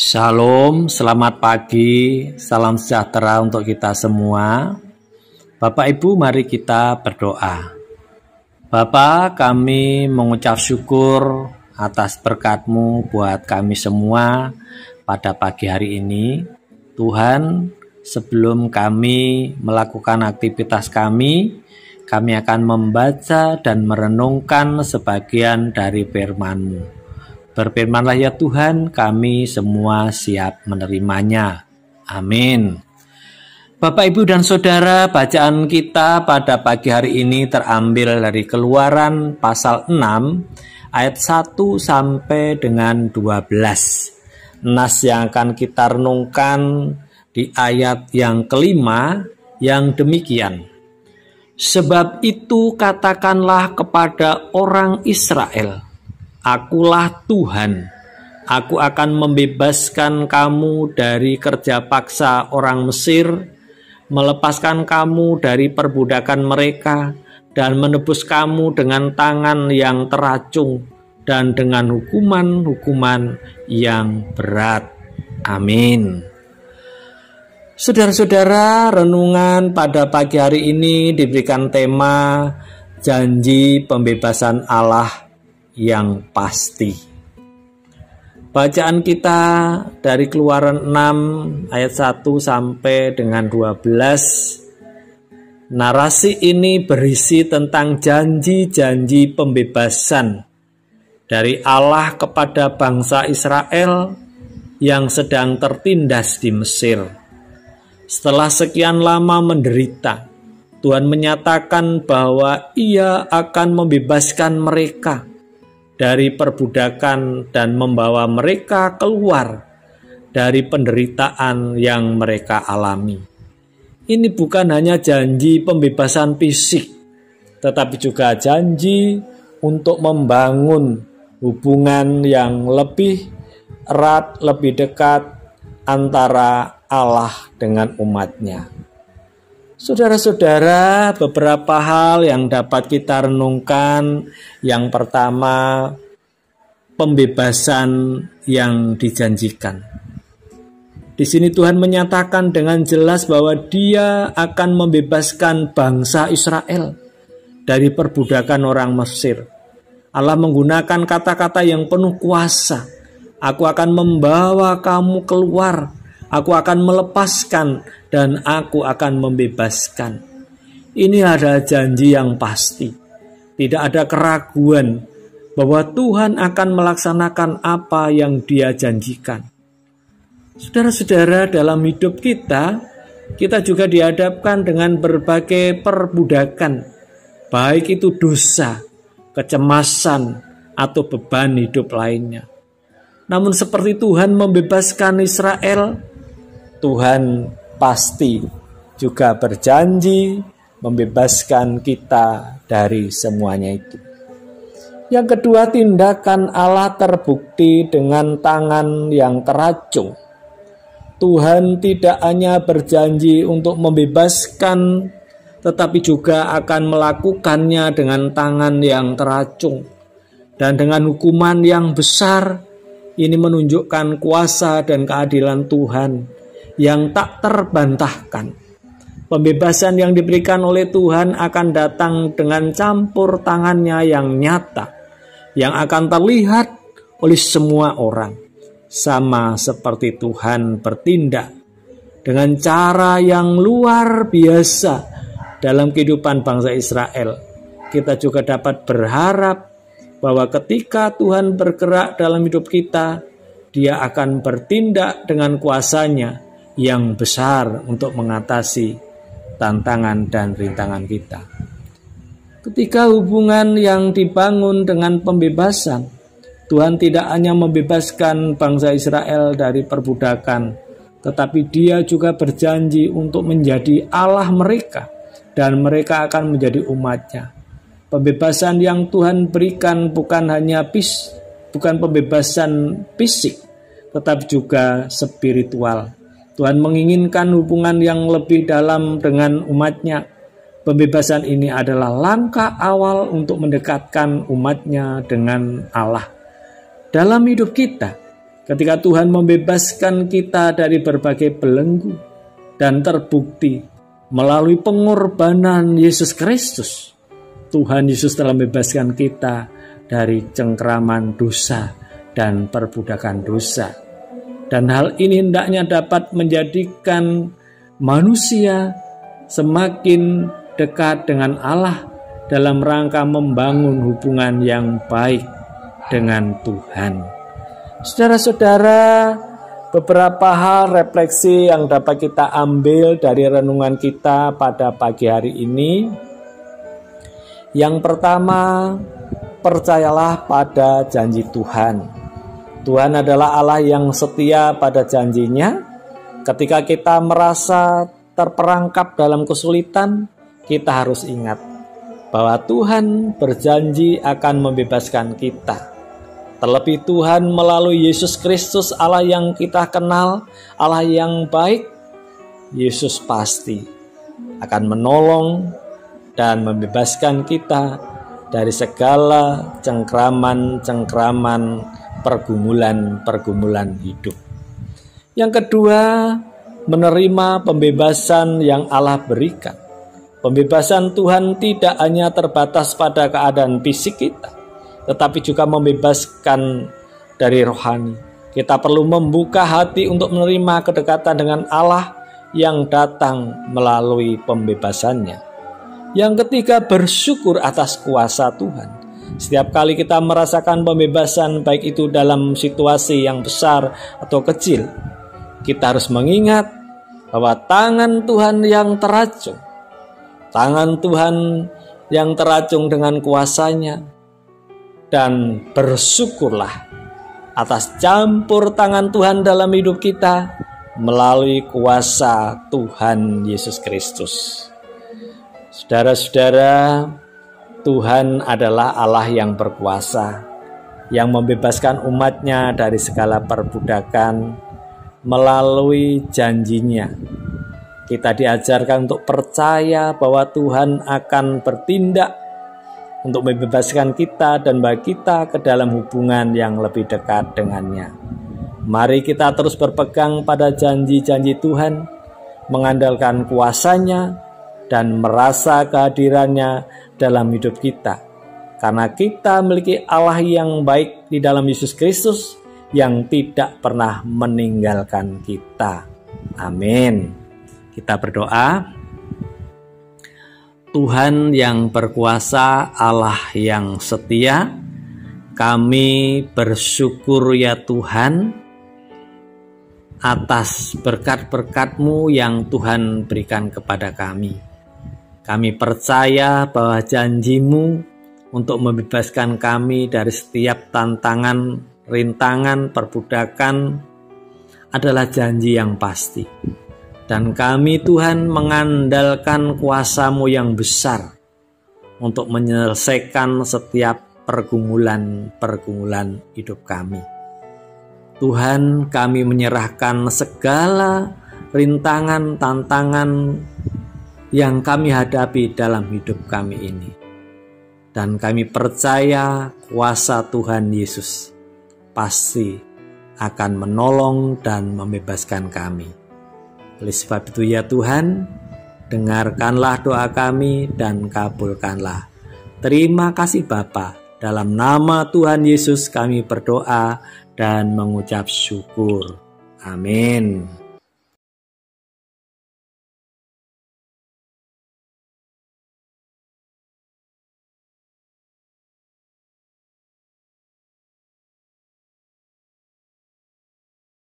Shalom, selamat pagi, salam sejahtera untuk kita semua. Bapak Ibu, mari kita berdoa. Bapa, kami mengucap syukur atas berkat-Mu buat kami semua pada pagi hari ini. Tuhan, sebelum kami melakukan aktivitas kami akan membaca dan merenungkan sebagian dari firman-Mu. Berfirmanlah ya Tuhan, kami semua siap menerimanya. Amin. Bapak, Ibu, dan Saudara, bacaan kita pada pagi hari ini terambil dari Keluaran pasal 6 ayat 1 sampai dengan 12. Nas yang akan kita renungkan di ayat yang kelima yang demikian. Sebab itu katakanlah kepada orang Israel, Akulah Tuhan, aku akan membebaskan kamu dari kerja paksa orang Mesir, melepaskan kamu dari perbudakan mereka, dan menebus kamu dengan tangan yang teracung dan dengan hukuman-hukuman yang berat. Amin. Saudara-saudara, renungan pada pagi hari ini diberikan tema janji pembebasan Allah yang pasti. Bacaan kita dari Keluaran 6 ayat 1 sampai dengan 12. Narasi ini berisi tentang janji-janji pembebasan dari Allah kepada bangsa Israel yang sedang tertindas di Mesir. Setelah sekian lama menderita, Tuhan menyatakan bahwa Ia akan membebaskan mereka dari perbudakan dan membawa mereka keluar dari penderitaan yang mereka alami. Ini bukan hanya janji pembebasan fisik, tetapi juga janji untuk membangun hubungan yang lebih erat, lebih dekat antara Allah dengan umatnya. Saudara-saudara, beberapa hal yang dapat kita renungkan. Yang pertama, pembebasan yang dijanjikan. Di sini Tuhan menyatakan dengan jelas bahwa Dia akan membebaskan bangsa Israel dari perbudakan orang Mesir. Allah menggunakan kata-kata yang penuh kuasa. Aku akan membawa kamu keluar, aku akan melepaskan, dan aku akan membebaskan. Ini adalah janji yang pasti. Tidak ada keraguan bahwa Tuhan akan melaksanakan apa yang Dia janjikan. Saudara-saudara, dalam hidup kita juga dihadapkan dengan berbagai perbudakan, baik itu dosa, kecemasan, atau beban hidup lainnya. Namun seperti Tuhan membebaskan Israel, Tuhan pasti juga berjanji membebaskan kita dari semuanya itu. Yang kedua, tindakan Allah terbukti dengan tangan yang teracung. Tuhan tidak hanya berjanji untuk membebaskan, tetapi juga akan melakukannya dengan tangan yang teracung dan dengan hukuman yang besar. Ini menunjukkan kuasa dan keadilan Tuhan yang tak terbantahkan. Pembebasan yang diberikan oleh Tuhan akan datang dengan campur tangannya yang nyata, yang akan terlihat oleh semua orang. Sama seperti Tuhan bertindak dengan cara yang luar biasa dalam kehidupan bangsa Israel. Kita juga dapat berharap bahwa ketika Tuhan bergerak dalam hidup kita, Dia akan bertindak dengan kuasanya yang besar untuk mengatasi tantangan dan rintangan kita. Ketika hubungan yang dibangun dengan pembebasan, Tuhan tidak hanya membebaskan bangsa Israel dari perbudakan, tetapi Dia juga berjanji untuk menjadi Allah mereka, dan mereka akan menjadi umat-Nya. Pembebasan yang Tuhan berikan bukan pembebasan fisik, tetapi juga spiritual. Tuhan menginginkan hubungan yang lebih dalam dengan umat-Nya. Pembebasan ini adalah langkah awal untuk mendekatkan umat-Nya dengan Allah. Dalam hidup kita, ketika Tuhan membebaskan kita dari berbagai belenggu dan terbukti melalui pengorbanan Yesus Kristus, Tuhan Yesus telah membebaskan kita dari cengkraman dosa dan perbudakan dosa. Dan hal ini hendaknya dapat menjadikan manusia semakin dekat dengan Allah dalam rangka membangun hubungan yang baik dengan Tuhan. Saudara-saudara, beberapa hal refleksi yang dapat kita ambil dari renungan kita pada pagi hari ini. Yang pertama, percayalah pada janji Tuhan. Tuhan adalah Allah yang setia pada janjinya. Ketika kita merasa terperangkap dalam kesulitan, kita harus ingat bahwa Tuhan berjanji akan membebaskan kita. Terlebih Tuhan melalui Yesus Kristus, Allah yang kita kenal, Allah yang baik, Yesus pasti akan menolong dan membebaskan kita dari segala cengkraman-cengkraman pergumulan hidup. Yang kedua, menerima pembebasan yang Allah berikan. Pembebasan Tuhan tidak hanya terbatas pada keadaan fisik kita, tetapi juga membebaskan dari rohani. Kita perlu membuka hati untuk menerima kedekatan dengan Allah yang datang melalui pembebasannya. Yang ketiga, bersyukur atas kuasa Tuhan. Setiap kali kita merasakan pembebasan, baik itu dalam situasi yang besar atau kecil, kita harus mengingat bahwa tangan Tuhan yang teracung, tangan Tuhan yang teracung dengan kuasanya, dan bersyukurlah atas campur tangan Tuhan dalam hidup kita melalui kuasa Tuhan Yesus Kristus. Saudara-saudara, Tuhan adalah Allah yang berkuasa, yang membebaskan umatnya dari segala perbudakan melalui janjinya. Kita diajarkan untuk percaya bahwa Tuhan akan bertindak untuk membebaskan kita dan membawa kita ke dalam hubungan yang lebih dekat dengannya. Mari kita terus berpegang pada janji-janji Tuhan, mengandalkan kuasanya, dan merasa kehadirannya dalam hidup kita. Karena kita memiliki Allah yang baik di dalam Yesus Kristus yang tidak pernah meninggalkan kita. Amin. Kita berdoa. Tuhan yang berkuasa, Allah yang setia, kami bersyukur ya Tuhan atas berkat-berkat-Mu yang Tuhan berikan kepada kami. Kami percaya bahwa janji-Mu untuk membebaskan kami dari setiap tantangan, rintangan, perbudakan adalah janji yang pasti. Dan kami Tuhan mengandalkan kuasa-Mu yang besar untuk menyelesaikan setiap pergumulan hidup kami. Tuhan, kami menyerahkan segala rintangan, tantangan yang kami hadapi dalam hidup kami ini. Dan kami percaya kuasa Tuhan Yesus pasti akan menolong dan membebaskan kami. Oleh sebab itu ya Tuhan, dengarkanlah doa kami dan kabulkanlah. Terima kasih Bapa. Dalam nama Tuhan Yesus kami berdoa dan mengucap syukur. Amin.